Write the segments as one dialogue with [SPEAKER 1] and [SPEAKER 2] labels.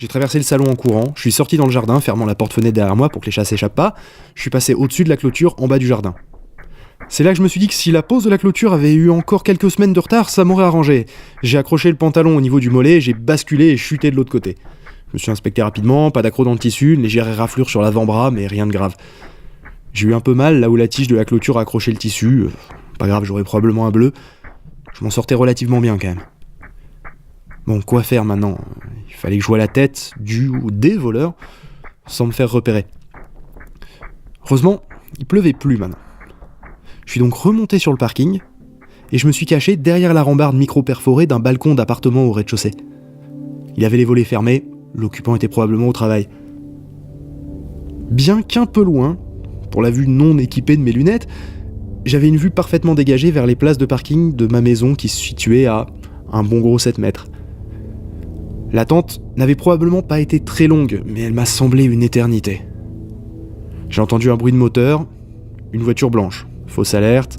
[SPEAKER 1] J'ai traversé le salon en courant, je suis sorti dans le jardin, fermant la porte-fenêtre derrière moi pour que les chats s'échappent pas, je suis passé au-dessus de la clôture en bas du jardin. C'est là que je me suis dit que si la pose de la clôture avait eu encore quelques semaines de retard, ça m'aurait arrangé. J'ai accroché le pantalon au niveau du mollet, j'ai basculé et chuté de l'autre côté. Je me suis inspecté rapidement, pas d'accroc dans le tissu, une légère raflure sur l'avant-bras, mais rien de grave. J'ai eu un peu mal là où la tige de la clôture a accroché le tissu, pas grave, j'aurais probablement un bleu. Je m'en sortais relativement bien quand même. Bon, quoi faire maintenant ? Il fallait que je voie la tête du ou des voleurs sans me faire repérer. Heureusement, il pleuvait plus maintenant. Je suis donc remonté sur le parking et je me suis caché derrière la rambarde micro-perforée d'un balcon d'appartement au rez-de-chaussée. Il avait les volets fermés, l'occupant était probablement au travail. Bien qu'un peu loin, pour la vue non équipée de mes lunettes, j'avais une vue parfaitement dégagée vers les places de parking de ma maison qui se situait à un bon gros 7 mètres. L'attente n'avait probablement pas été très longue, mais elle m'a semblé une éternité. J'ai entendu un bruit de moteur, une voiture blanche. Fausse alerte,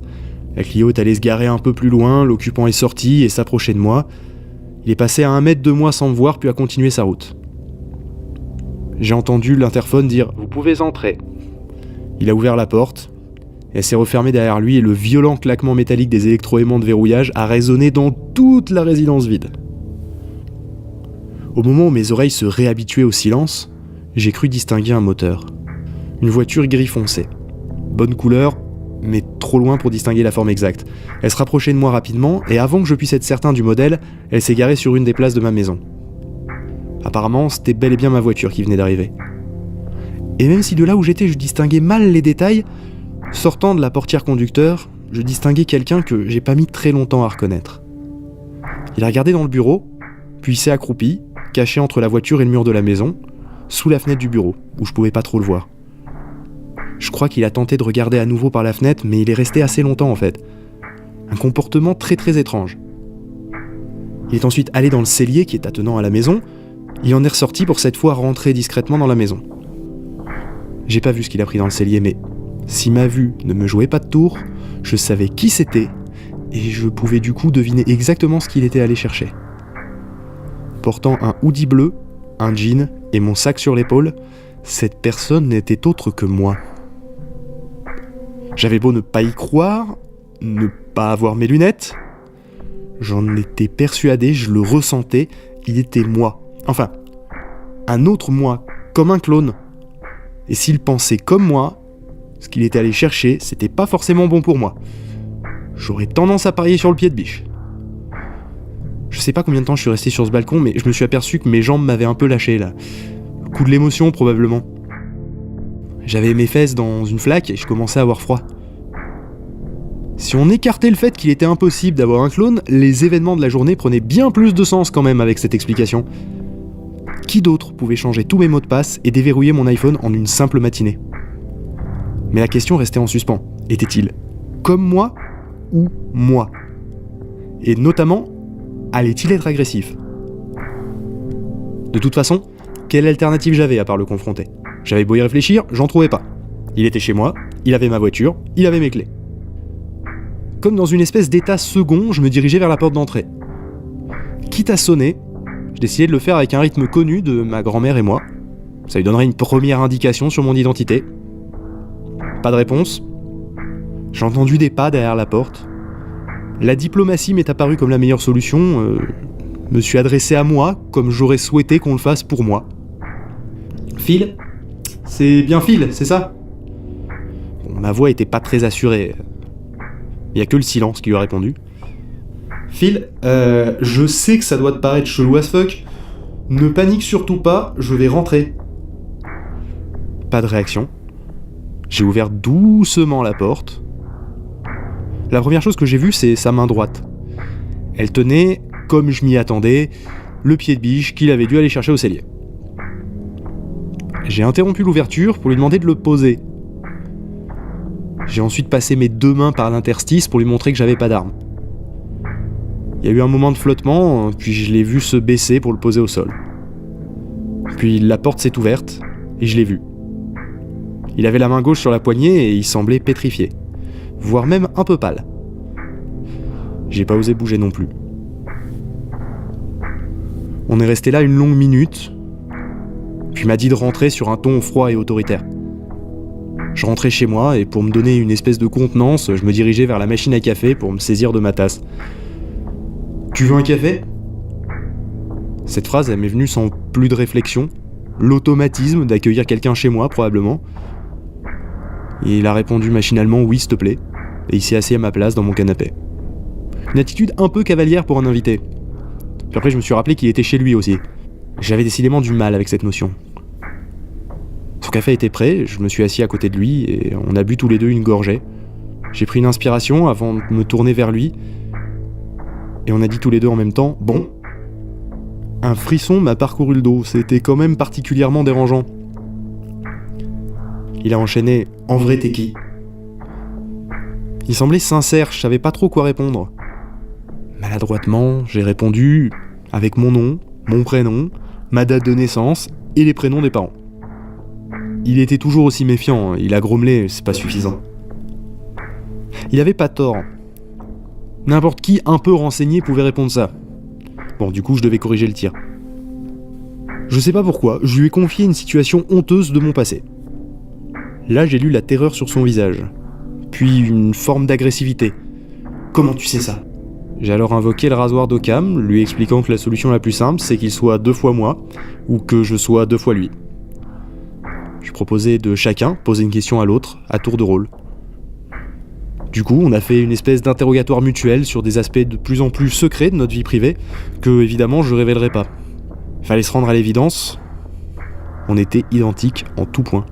[SPEAKER 1] la Clio est allée se garer un peu plus loin, l'occupant est sorti et s'approchait de moi. Il est passé à 1 mètre de moi sans me voir, puis a continué sa route. J'ai entendu l'interphone dire « Vous pouvez entrer ». Il a ouvert la porte, elle s'est refermée derrière lui et le violent claquement métallique des électroaimants de verrouillage a résonné dans toute la résidence vide. Au moment où mes oreilles se réhabituaient au silence, j'ai cru distinguer un moteur. Une voiture gris foncé. Bonne couleur, mais trop loin pour distinguer la forme exacte. Elle se rapprochait de moi rapidement, et avant que je puisse être certain du modèle, elle s'est garée sur une des places de ma maison. Apparemment, c'était bel et bien ma voiture qui venait d'arriver. Et même si de là où j'étais je distinguais mal les détails, sortant de la portière conducteur, je distinguais quelqu'un que j'ai pas mis très longtemps à reconnaître. Il a regardé dans le bureau, puis s'est accroupi, caché entre la voiture et le mur de la maison, sous la fenêtre du bureau, où je pouvais pas trop le voir. Je crois qu'il a tenté de regarder à nouveau par la fenêtre, mais il est resté assez longtemps en fait. Un comportement très très étrange. Il est ensuite allé dans le cellier qui est attenant à la maison, il en est ressorti pour cette fois rentrer discrètement dans la maison. J'ai pas vu ce qu'il a pris dans le cellier, mais si ma vue ne me jouait pas de tour, je savais qui c'était, et je pouvais du coup deviner exactement ce qu'il était allé chercher. Portant un hoodie bleu, un jean et mon sac sur l'épaule, cette personne n'était autre que moi. J'avais beau ne pas y croire, ne pas avoir mes lunettes, j'en étais persuadé, je le ressentais, il était moi. Enfin, un autre moi, comme un clone. Et s'il pensait comme moi, ce qu'il était allé chercher, c'était pas forcément bon pour moi. J'aurais tendance à parier sur le pied de biche. Je sais pas combien de temps je suis resté sur ce balcon, mais je me suis aperçu que mes jambes m'avaient un peu lâché là. Le coup de l'émotion probablement. J'avais mes fesses dans une flaque et je commençais à avoir froid. Si on écartait le fait qu'il était impossible d'avoir un clone, les événements de la journée prenaient bien plus de sens quand même avec cette explication. Qui d'autre pouvait changer tous mes mots de passe et déverrouiller mon iPhone en une simple matinée ? Mais la question restait en suspens. Était-il comme moi ou moi ? Et notamment, allait-il être agressif ? De toute façon, quelle alternative j'avais à part le confronter ? J'avais beau y réfléchir, j'en trouvais pas. Il était chez moi, il avait ma voiture, il avait mes clés. Comme dans une espèce d'état second, je me dirigeais vers la porte d'entrée. Quitte à sonner, je décidais de le faire avec un rythme connu de ma grand-mère et moi. Ça lui donnerait une première indication sur mon identité. Pas de réponse. J'ai entendu des pas derrière la porte. La diplomatie m'est apparue comme la meilleure solution. Me suis adressé à moi comme j'aurais souhaité qu'on le fasse pour moi. Phil ? C'est bien Phil, c'est ça ? Bon, ma voix était pas très assurée. Il y a que le silence qui lui a répondu. Phil, je sais que ça doit te paraître chelou as fuck. Ne panique surtout pas, je vais rentrer. Pas de réaction. J'ai ouvert doucement la porte. La première chose que j'ai vue, c'est sa main droite. Elle tenait, comme je m'y attendais, le pied de biche qu'il avait dû aller chercher au cellier. J'ai interrompu l'ouverture pour lui demander de le poser. J'ai ensuite passé mes 2 mains par l'interstice pour lui montrer que j'avais pas d'arme. Il y a eu un moment de flottement, puis je l'ai vu se baisser pour le poser au sol. Puis la porte s'est ouverte, et je l'ai vu. Il avait la main gauche sur la poignée et il semblait pétrifié, voire même un peu pâle. J'ai pas osé bouger non plus. On est resté là une longue minute, puis m'a dit de rentrer sur un ton froid et autoritaire. Je rentrais chez moi et pour me donner une espèce de contenance, je me dirigeais vers la machine à café pour me saisir de ma tasse. « Tu veux un café ?» Cette phrase, elle m'est venue sans plus de réflexion. L'automatisme d'accueillir quelqu'un chez moi, probablement. Et il a répondu machinalement « oui, s'il te plaît », et il s'est assis à ma place dans mon canapé. Une attitude un peu cavalière pour un invité. Puis après, je me suis rappelé qu'il était chez lui aussi. J'avais décidément du mal avec cette notion. Son café était prêt, je me suis assis à côté de lui et on a bu tous les deux une gorgée. J'ai pris une inspiration avant de me tourner vers lui et on a dit tous les deux en même temps « bon ». Un frisson m'a parcouru le dos, c'était quand même particulièrement dérangeant. Il a enchaîné « en vrai t'es qui ?» Il semblait sincère, je savais pas trop quoi répondre. Maladroitement, j'ai répondu avec mon nom, mon prénom, ma date de naissance et les prénoms des parents. Il était toujours aussi méfiant, il a grommelé, c'est pas suffisant. Il avait pas tort. N'importe qui un peu renseigné pouvait répondre ça. Bon, du coup, je devais corriger le tir. Je sais pas pourquoi, je lui ai confié une situation honteuse de mon passé. Là, j'ai lu la terreur sur son visage. Puis une forme d'agressivité. Comment tu sais ça ? J'ai alors invoqué le rasoir d'Occam, lui expliquant que la solution la plus simple, c'est qu'il soit 2 fois moi, ou que je sois 2 fois lui. Je proposais de chacun poser une question à l'autre, à tour de rôle. Du coup, on a fait une espèce d'interrogatoire mutuel sur des aspects de plus en plus secrets de notre vie privée, que évidemment je révélerai pas. Fallait se rendre à l'évidence, on était identiques en tout point.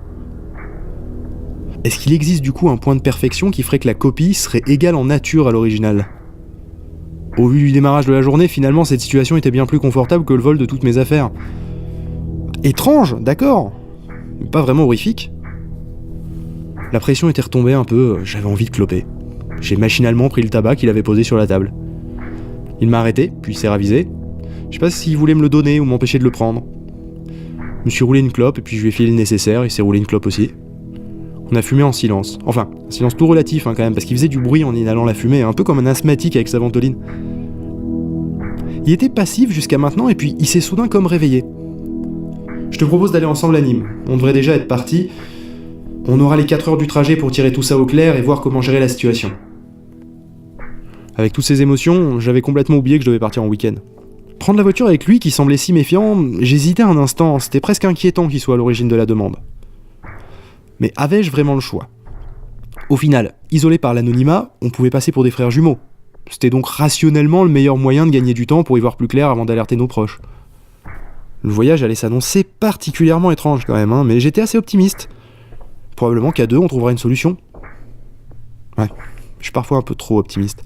[SPEAKER 1] Est-ce qu'il existe du coup un point de perfection qui ferait que la copie serait égale en nature à l'original ? Au vu du démarrage de la journée, finalement cette situation était bien plus confortable que le vol de toutes mes affaires. Étrange, d'accord, mais pas vraiment horrifique. La pression était retombée un peu, j'avais envie de cloper. J'ai machinalement pris le tabac qu'il avait posé sur la table. Il m'a arrêté, puis s'est ravisé. Je sais pas s'il voulait me le donner ou m'empêcher de le prendre. Je me suis roulé une clope et puis je lui ai filé le nécessaire, il s'est roulé une clope aussi. On a fumé en silence. Enfin, un silence tout relatif quand même, parce qu'il faisait du bruit en inhalant la fumée, un peu comme un asthmatique avec sa ventoline. Il était passif jusqu'à maintenant et puis il s'est soudain comme réveillé. Je te propose d'aller ensemble à Nîmes. On devrait déjà être partis. On aura les 4 heures du trajet pour tirer tout ça au clair et voir comment gérer la situation. Avec toutes ces émotions, j'avais complètement oublié que je devais partir en week-end. Prendre la voiture avec lui qui semblait si méfiant, j'hésitais un instant, c'était presque inquiétant qu'il soit à l'origine de la demande. Mais avais-je vraiment le choix ? Au final, isolé par l'anonymat, on pouvait passer pour des frères jumeaux. C'était donc rationnellement le meilleur moyen de gagner du temps pour y voir plus clair avant d'alerter nos proches. Le voyage allait s'annoncer particulièrement étrange quand même, mais j'étais assez optimiste. Probablement qu'à 2, on trouvera une solution. Ouais, je suis parfois un peu trop optimiste.